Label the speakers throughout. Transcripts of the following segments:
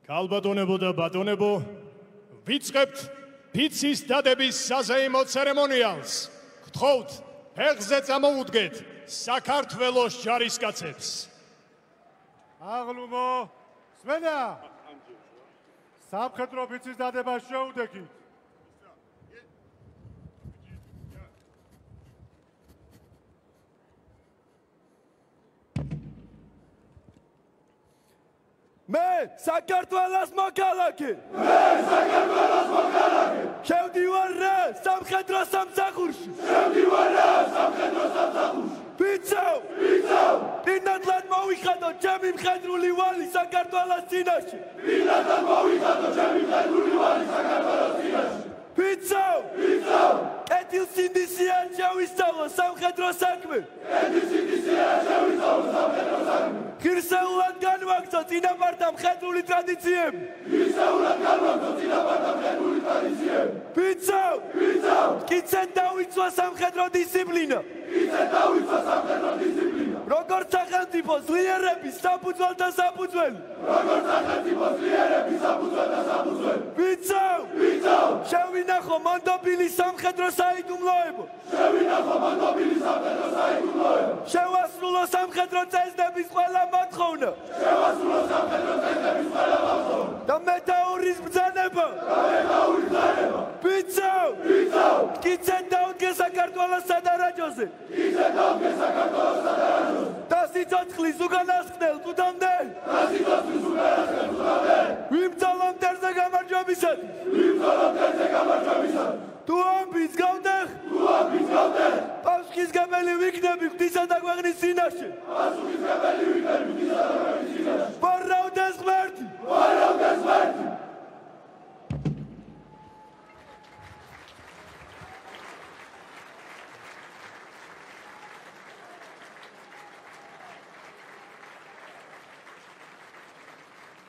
Speaker 1: Kalbadonebo და ბატონებო, ვიწყებთ ფიცის დადების საზეიმო ცერემონიალს. გთხოვთ, ფეხზე წამოუდგეთ საქართველოს ჯარისკაცებს.
Speaker 2: აღლუმო, სმენა! სამხედრო ფიცის დადებას შეუდექით.
Speaker 3: მე საქართველოს მოქალაქე. შევდივარ რა სამხედრო სამსახურში. ვიცავ. პირნათლად მოვიხადო ჩემი მხედრული ვალი საქართველოს წინაშე. ვიცავ. კეთილსინდისია შევისწავლო სამხედრო საქმე. ღირსეულად განვაგრძო წინაპართა მხედრული ტრადიციები. ვიცავ. მტკიცედ დავიცვა სამხედრო დისციპლინა. როგორც სახელმწიფო ძლიერების საფუძველი და საფუძველი. ვიცავ. შევინახო მონდობილი სამხედრო საიდუმლოებო. შევასრულო სამხედრო წესდების ყველა მოთხოვნა. და მეტაურის ბრძანება. ვიცავ. მტკიცედ დაუდგე საქართველოს სადარაჯოზე. და სიცოცხლის უგანასკნელ წუთამდე. ვიბრძოლო მტერზე გამარჯვებისათვის. თუ ამბის გავდეხ. პასუხისმგებელი ვიქნები ღვთისა და ქვეყნის წინაშე. ვარავდეს ღმერთი.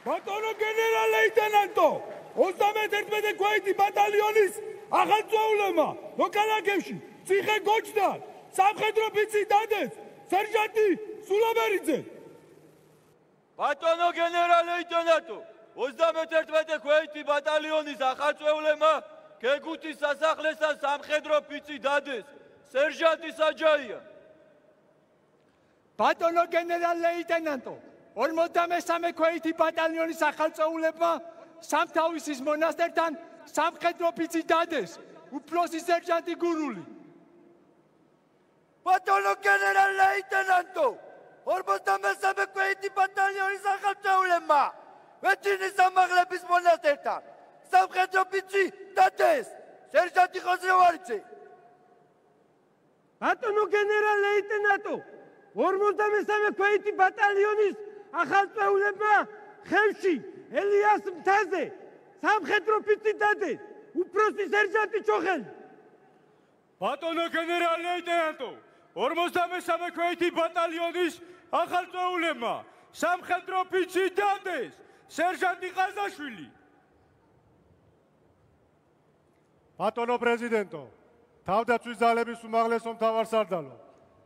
Speaker 4: ბატონო გენერალ-ლეიტენანტო, 31 ქვეითი ბატალიონის ახალწეულებმა მოქალაქეში ციხე გოჩდან სამხედრო ფიცი დადეს სერჟანტი სულაბერიძე.
Speaker 3: ბატონო გენერალ-ლეიტენანტო, 31 ქვეითი ბატალიონის ახალწეულებმა გეგუთის სასახლესთან სამხედრო ფიცი დადეს სერჟანტი საჯაია.
Speaker 4: ბატონო გენერალ-ლეიტენანტო, 53 ქვეითი ბატალიონის ახალწეულებმა სამთავისის მონასტერთან სამხედრო ფიცი დადეს უფროსი სერჟანტი გურული.
Speaker 3: ბატონო გენერალ-ლეიტენანტო, 53 ქვეითი ბატალიონის ახალწეულებმა ვეჩინის სამაღლების მონასტერთან სამხედრო ფიცი დადეს სერჟანტი ხოზრევარიძე.
Speaker 4: ბატონო გენერალ-ლეიტენანტო, 53 ქვეითი ბატალიონის ახალწეულებმა ხევში ელიას მთაზე სამხედრო ფიცი დადეს უფროსი სერჟანტი ჩოხელი.
Speaker 2: ბატონო გენერალ-ლეიტენანტო, 53 ქვეითი ბატალიონის ახალწეულებმა სამხედრო ფიცი დადეს სერჟანტი ყაზაშვილი. ბატონო პრეზიდენტო, თავდაცვის ძალების უმაღლესო მთავარსარდალო,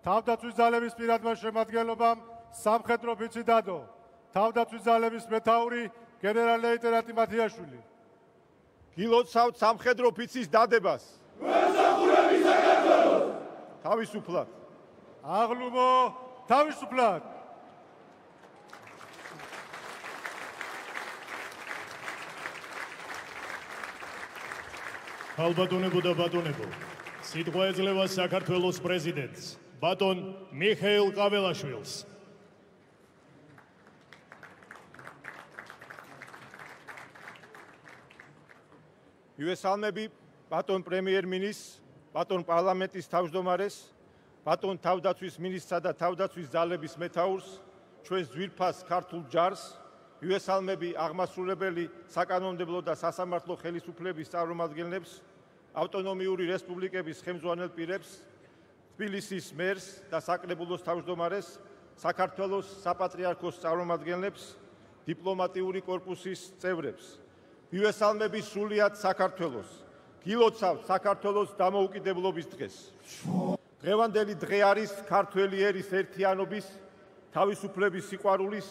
Speaker 2: თავდაცვის ძალების პირადმა შემადგენლობამ სამხედრო ფიცი დადო. თავდაცვის ძალების მეთაური გენერალ-ლეიტენანტი მათიაშვილი.
Speaker 5: გილოცავთ სამხედრო ფიცის დადებას.
Speaker 2: გვერდსახურები საქართველოს.
Speaker 5: თავისუფლად.
Speaker 2: აღლუმო, თავისუფლად.
Speaker 1: Kalbadonebo და ბატონებო, სიტყვა ეძლევა საქართველოს პრეზიდენტს, ბატონ მიხეილ ყაველაშვილს.
Speaker 5: მივესალმები ბატონ პრემიერ-მინისტრს, ბატონ პარლამენტის თავმჯდომარეს, ბატონ თავდაცვის მინისტრსა და თავდაცვის ძალების მეთაურს, ჩვენს ძვირფას ქართულ ჯარს, მივესალმები აღმასრულებელი საკანონმდებლო და სასამართლო ხელისუფლების წარმომადგენლებს, ავტონომიური რესპუბლიკების ხელმძღვანელ პირებს, თბილისის მერს და საკრებულოს თავმჯდომარეს, საქართველოს საპატრიარქოს წარმომადგენლებს, დიპლომატიური კორპუსის წევრებს. მივესალმები სრულიად საქართველოს. გილოცავთ საქართველოს დამოუკიდებლობის დღეს. დღევანდელი დღე არის ქართველი ერის ერთიანობის, თავისუფლების სიყვარულის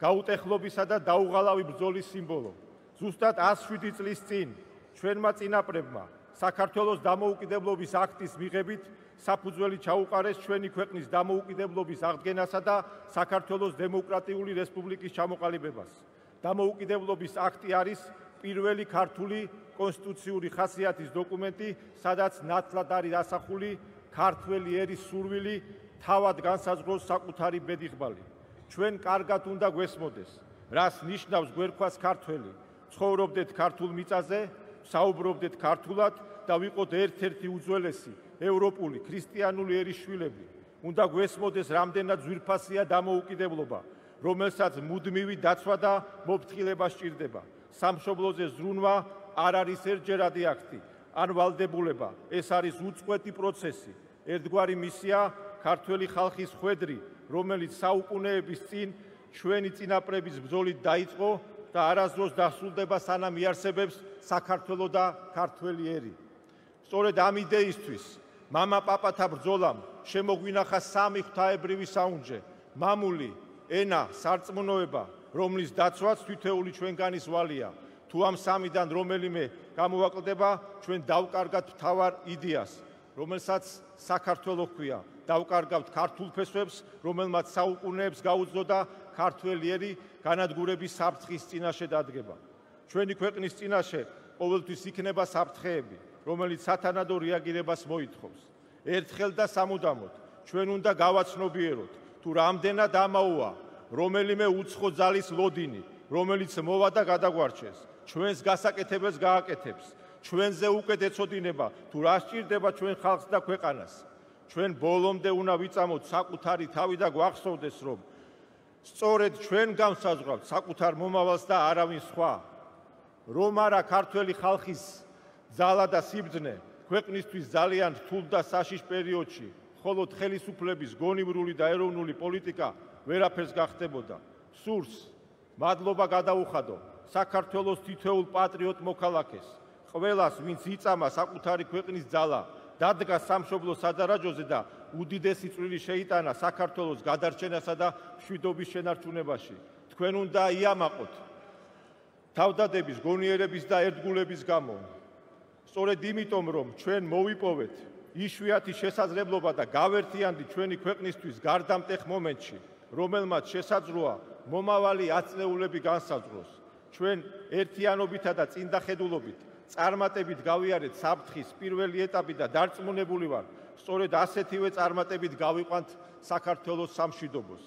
Speaker 5: გაუტეხლობისა და დაუღალავი ბრძოლის სიმბოლო. ზუსტად 107 წლის წინ ჩვენმა წინაპრებმა საქართველოს დამოუკიდებლობის აქტის მიღებით საფუძველი ჩაუყარეს ჩვენი ქვეყნის დამოუკიდებლობის აღდგენასა და საქართველოს დემოკრატიული რესპუბლიკის ჩამოყალიბებას. დამოუკიდებლობის აქტი არის პირველი ქართული კონსტიტუციური ხასიათის დოკუმენტი, სადაც ნათლად არის ასახული ქართველი ერის სურვილი თავად განსაზღვროს საკუთარი ბედიღბალი. ჩვენ კარგად უნდა გვესმოდეს, რას ნიშნავს გვერქვას ქართველი. ცხოვრობდეთ ქართულ მიწაზე, საუბრობდეთ ქართულად და ვიყოთ ერთ-ერთი უძველესი ევროპული ქრისტიანული ერის შვილები. უნდა გვესმოდეს, რამდენად ძვირფასია დამოუკიდებლობა, რომელსაც მუდმივი დაცვა და მოფრთხილება სჭირდება. სამშობლოზე ზრუნვა არ არის ერთჯერადი აქტი ან ვალდებულება, ეს არის უწყვეტი პროცესი, ერთგვარი მისია ქართველი ხალხის ხვედრი, რომელიც საუკუნეების წინ ჩვენი წინაპრების ბრძოლით დაიწყო და არასდროს დასრულდება, სანამ იარსებებს საქართველო და ქართველი ერი. სწორედ ამ იდეისთვის მამა-პაპათა ბრძოლამ შემოგვინახა სამი ღვთაებრივი საუნჯე: მამული, ენა, სარწმუნოება, რომლის დაცვაც თითოეული ჩვენგანის ვალია. თუ ამ სამიდან რომელიმე გამოვაკლდება, ჩვენ დავკარგავთ მთავარ იდეას, რომელსაც საქართველო ჰქვია. დავკარგავთ ქართულ ფესვებს, რომელმაც საუკუნეებს გაუძლო და ქართველი ერი განადგურების საფრთხის წინაშე დადგება. ჩვენი ქვეყნის წინაშე ყოველთვის იქნება საფრთხეები, რომელიც სათანადო რეაგირებას მოითხოვს. ერთხელ და სამუდამოდ ჩვენ უნდა გავაცნობიეროთ, თუ რამდენად ამაოა რომელიმე უცხო ძალის ლოდინი, რომელიც მოვა და გადაგვარჩეს, ჩვენს გასაკეთებელს გააკეთებს, ჩვენზე უკეთ ეცოდინება, თუ რა სჭირდება ჩვენ ხალხს და ქვეყანას. ჩვენ ბოლომდე უნდა ვიწამოთ საკუთარი თავი და გვახსოვდეს, რომ სწორედ ჩვენ განსაზღვრავთ საკუთარ მომავალს და არავინ სხვა. რომ არა ქართველი ხალხის ძალა და სიბრძნე ქვეყნისთვის ძალიან რთულ და საშიშ პერიოდში, მხოლოდ ხელისუფლების გონივრული და ეროვნული პოლიტიკა ვერაფერს გახდებოდა. სურს მადლობა გადაუხადო საქართველოს თითოეულ პატრიოტ მოქალაქეს, ყველას, ვინც იწამა საკუთარი ქვეყნის ძალა, დადგა სამშობლოს სადარაჯოზე და უდიდესი წვლილი შეიტანა საქართველოს გადარჩენასა და მშვიდობის შენარჩუნებაში. თქვენ უნდა იამაყოთ თავდადების, გონიერების და ერთგულების გამო. სწორედ იმიტომ, რომ ჩვენ მოვიპოვეთ იშვიათი შესაძლებლობა და გავერთიანდით ჩვენი ქვეყნისთვის გარდამტეხ მომენტში, რომელმაც შესაძლოა მომავალი ათწლეულები განსაზღვროს. ჩვენ ერთიანობითა და წინდახედულობით წარმატებით გავიარეთ საფრთხის პირველი ეტაპი და დარწმუნებული ვარ, სწორედ ასეთივე წარმატებით გავიყვანთ საქართველოს სამშვიდობოს.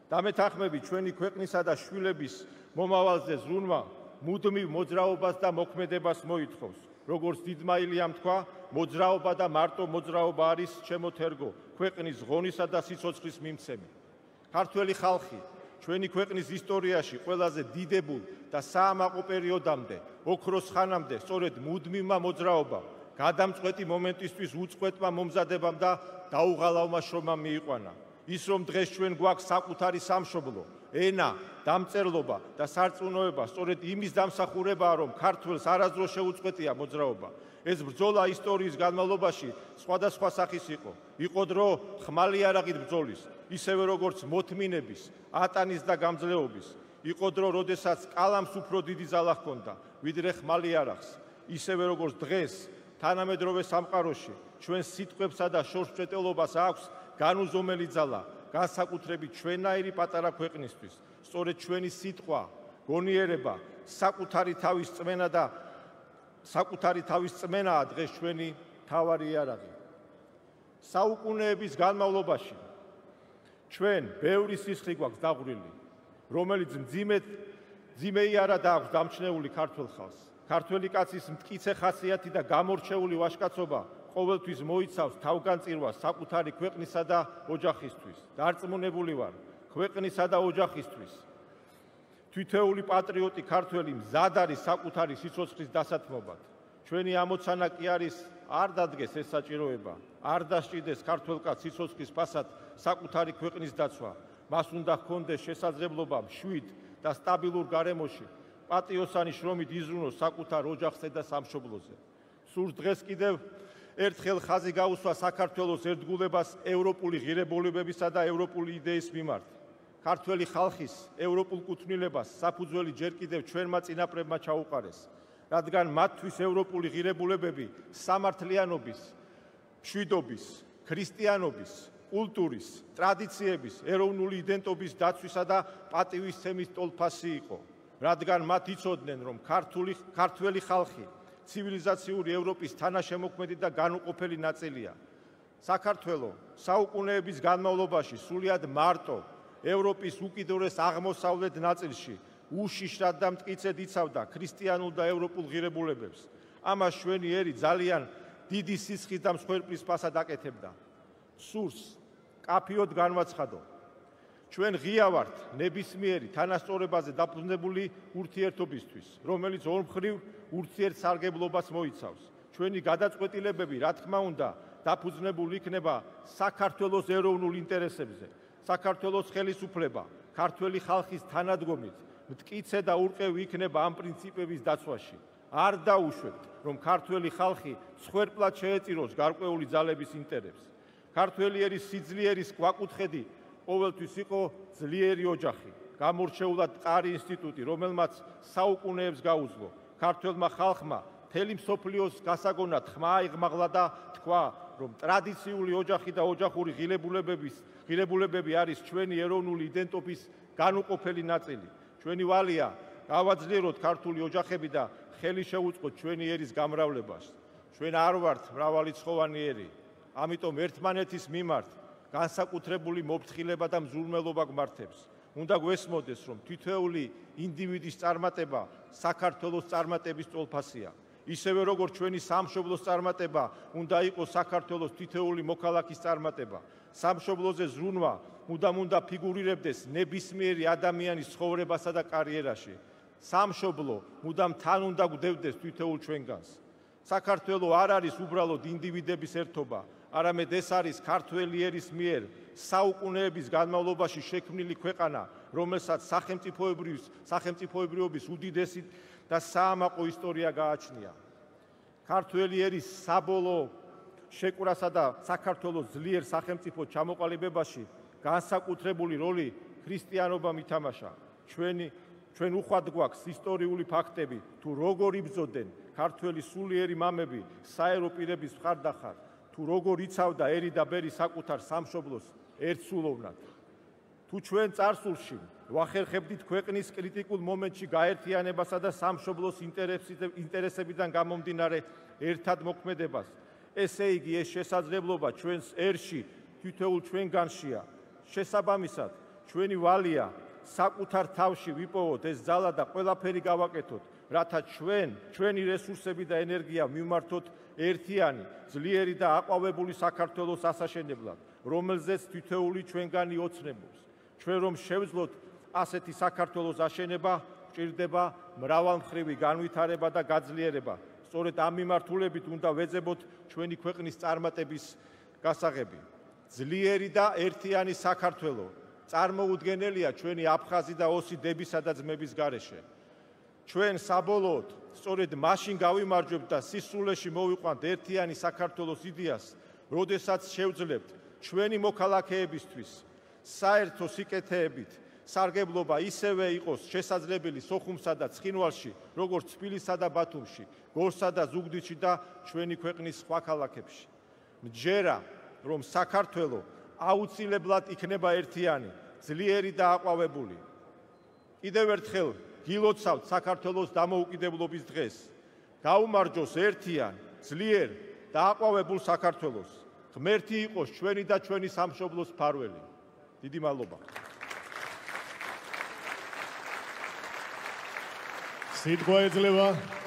Speaker 5: დამეთანხმებით ჩვენი ქვეყნისა და შვილების მომავალზე ზრუნვა მუდმივ მოძრაობას და მოქმედებას მოითხოვს. როგორც დიდმაილიამ თქვა, მოძრაობა და მარტო მოძრაობა არის შემოთერგო ქვეყნის ღონისა და სიცოცხლის მიმცემი. ქართველი ხალხი ჩვენი ქვეყნის ისტორიაში ყველაზე დიდებულ და საამაყო პერიოდამდე, ოქროს ხანამდე, სწორედ მუდმივმა მოძრაობამ, გადამწყვეტი მომენტისთვის უწყვეტმა მომზადებამ და დაუღალავმა შრომამ მიიყვანა. ის რომ დღეს ჩვენ გვაქვს საკუთარი სამშობლო, ენა, დამწერლობა და სარწმუნოება, სწორედ იმის დამსახურებაა, რომ ქართველს არასდროს შეუწყვეტია მოძრაობა. ეს ბრძოლა ისტორიის განმავლობაში სხვადასხვა სახის იყო. იყო დრო ხმალი არაღით ბრძოლის, ისევე როგორც მოთმინების, ატანის და გამძლეობის. იყო დრო, როდესაც კალამს უფრო დიდი ძალა ჰქონდა, ვიდრე ხმალი არაღს. ისევე როგორც დღეს თანამედროვე სამყაროში ჩვენ სიტყვებსა და შორსჭრეტელობას აქვს განუზომელი ძალა, განსაკუთრებით ჩვენაირი პატარა ქვეყნისთვის. სწორედ ჩვენი სიტყვა, გონიერება, საკუთარი თავის წმენაა დღეს ჩვენი მთავარი იარაღი. საუკუნეების განმავლობაში ჩვენ ბევრი სისხლი გვაქვს დაღვრილი, რომელიც მძიმე იარაღი აქვს დამჩნეული ქართველ ხალხს. ქართველი კაცის მტკიცე ხასიათი და გამორჩეული ვაჟკაცობა ყოველთვის მოიცავს თავგანწირვას საკუთარი ქვეყნისა და ოჯახისთვის. დარწმუნებული ვარ, ქვეყნისა და ოჯახისთვის თითოეული პატრიოტი ქართველი მზად არის საკუთარი სიცოცხლის დასათმობად. ჩვენი ამოცანა კი არის, არ დადგეს ეს საჭიროება, არ დასჭირდეს ქართველ კაცს სიცოცხლის ფასად საკუთარი ქვეყნის დაცვა. მას უნდა ჰქონდეს შესაძლებლობა მშვიდ და სტაბილურ გარემოში პატიოსანი შრომით იზრუნოს საკუთარ ოჯახზე და სამშობლოზე. სურს დღეს კიდევ ერთხელ ხაზი გაუსვა საქართველოს ერთგულებას ევროპული ღირებულებებისა და ევროპული იდეის მიმართ. ქართველი ხალხის ევროპულ კუთვნილებას საფუძველი ჯერ კიდევ ჩვენმა წინაპრებმა ჩაუყარეს, რადგან მათთვის ევროპული ღირებულებები სამართლიანობის, მშვიდობის, ქრისტიანობის, კულტურის, ტრადიციების, ეროვნული იდენტობის დაცვისა და პატივისცემის ტოლფასი იყო, რადგან მათ იცოდნენ, რომ ქართველი ხალხი ცივილიზაციური ევროპის თანაშემოქმედი და განუყოფელი ნაწილია. საქართველო საუკუნეების განმავლობაში სრულიად მარტო ევროპის უკიდურეს აღმოსავლეთ ნაწილში უშიშრად და მტკიცედ იცავდა ქრისტიანულ და ევროპულ ღირებულებებს. ამას ჩვენი ერი ძალიან დიდი სისხლის და მსხვერპლის ფასად აკეთებდა. სურს კაფიოდ განვაცხადო. ჩვენ ღია ვართ ნებისმიერი თანასწორებაზე დაფუძნებული ურთიერთობისთვის, რომელიც ორმხრივ ურთიერთსარგებლობას მოიცავს. ჩვენი გადაწყვეტილებები, რა თქმა უნდა, დაფუძნებული იქნება საქართველოს ეროვნულ ინტერესებზე, საქართველოს ხელისუფლება, ქართველი ხალხის თანადგომით, მტკიცე და ურყევი იქნება ამ პრინციპების დაცვაში. არ დაუშვებთ, რომ ქართველი ხალხი მსხვერპლად შეეწიროს გარკვეული ძალების ინტერესს. ქართველი ერის სიძლიერის გვაკუთხედი ყოველთვის იყო ძლიერი ოჯახი, გამორჩეულად მყარი ინსტიტუტი, რომელმაც საუკუნეებს გაუძლო. ქართველმა ხალხმა მთელი მსოფლიოს გასაგონად ხმა აიღმაღლა და თქვა, რომ ტრადიციული ოჯახი და ოჯახური ღირებულებები არის ჩვენი ეროვნული იდენტობის განუყოფელი ნაწილი. ჩვენი ვალია გავაძლიეროთ ქართული ოჯახები და ხელი შევუწყოთ ჩვენი ერის გამრავლებას. ჩვენ არ ვართ მრავალრიცხოვანი ერი, ამიტომ ერთმანეთის მიმართ განსაკუთრებული მოფრთხილება და მზრუნველობა გვმართებს. უნდა გვესმოდეს, რომ თითოეული ინდივიდის წარმატება საქართველოს წარმატების ტოლფასია. ისევე როგორც ჩვენი სამშობლოს წარმატება უნდა იყოს საქართველოს თითოეული მოქალაქის წარმატება. სამშობლოზე ზრუნვა მუდამ უნდა ფიგურირებდეს ნებისმიერი ადამიანის ცხოვრებასა და კარიერაში. სამშობლო მუდამ თან უნდა გვდევდეს თითოეულ ჩვენგანს. საქართველო არ არის უბრალოდ ინდივიდების ერთობა, არამედ ეს არის ქართველი ერის მიერ საუკუნეების განმავლობაში შექმნილი ქვეყანა, რომელსაც სახელმწიფოებრიობის უდიდესი და საამაყო ისტორია გააჩნია. ქართველი ერის საბოლოო შეკვრასა და საქართველოს ძლიერ სახელმწიფო ჩამოყალიბებაში განსაკუთრებული როლი ქრისტიანობამ ითამაშა. ჩვენ უხვად გვაქვს ისტორიული ფაქტები, თუ როგორ იბრძოდნენ ქართველი სულიერი მამები საერო პირების მხარდახარ, თუ როგორ იცავდა ერი და ბერი საკუთარ სამშობლოს ერთსულოვნად. თუ ჩვენ წარსულში ვახერხებდით ქვეყნის კრიტიკულ მომენტში გაერთიანებასა და სამშობლოს ინტერესებიდან გამომდინარე ერთად მოქმედებას, ესე იგი ეს შესაძლებლობა ჩვენს ერში თითოეულ ჩვენგანშია. შესაბამისად, ჩვენი ვალია საკუთარ თავში ვიპოვოთ ეს ძალა და ყველაფერი გავაკეთოთ, რათა ჩვენი რესურსები და ენერგია მივმართოთ ერთიანი, ძლიერი და აყვავებული საქართველოს ასაშენებლად, რომელზეც თითოეული ჩვენგანი ოცნებობს. ჩვენ რომ შევძლოთ ასეთი საქართველოს აშენება, გვჭირდება მრავალმხრივი განვითარება და გაძლიერება. სწორედ ამ მიმართულებით უნდა ვეძებოთ ჩვენი ქვეყნის წარმატების გასაღები. ძლიერი და ერთიანი საქართველო წარმოუდგენელია ჩვენი აფხაზი და ოსი დებისა და ძმების გარეშე. ჩვენ საბოლოოდ სწორედ მაშინ გავიმარჯვებთ და სისულეში მოვიყვანთ ერთიანი საქართველოს იდეას, როდესაც შევძლებთ ჩვენი მოქალაქეებისთვის საერთო სიკეთეებით სარგებლობა ისევე იყოს შესაძლებელი სოხუმსა და ცხინვალში, როგორც თბილისსა და ბათუმში, გორსა და ზუგდიდში და ჩვენი ქვეყნის სხვა ქალაქებში. მჯერა, რომ საქართველო აუცილებლად იქნება ერთიანი, ძლიერი და აყვავებული. კიდევ ერთხელ გილოცავთ საქართველოს დამოუკიდებლობის დღეს. გაუმარჯოს ერთიან, ძლიერ და აყვავებულ საქართველოს. ღმერთი იყოს ჩვენი და ჩვენი სამშობლოს მფარველი. დიდი მადლობა.
Speaker 1: სიტყვა ეძლევა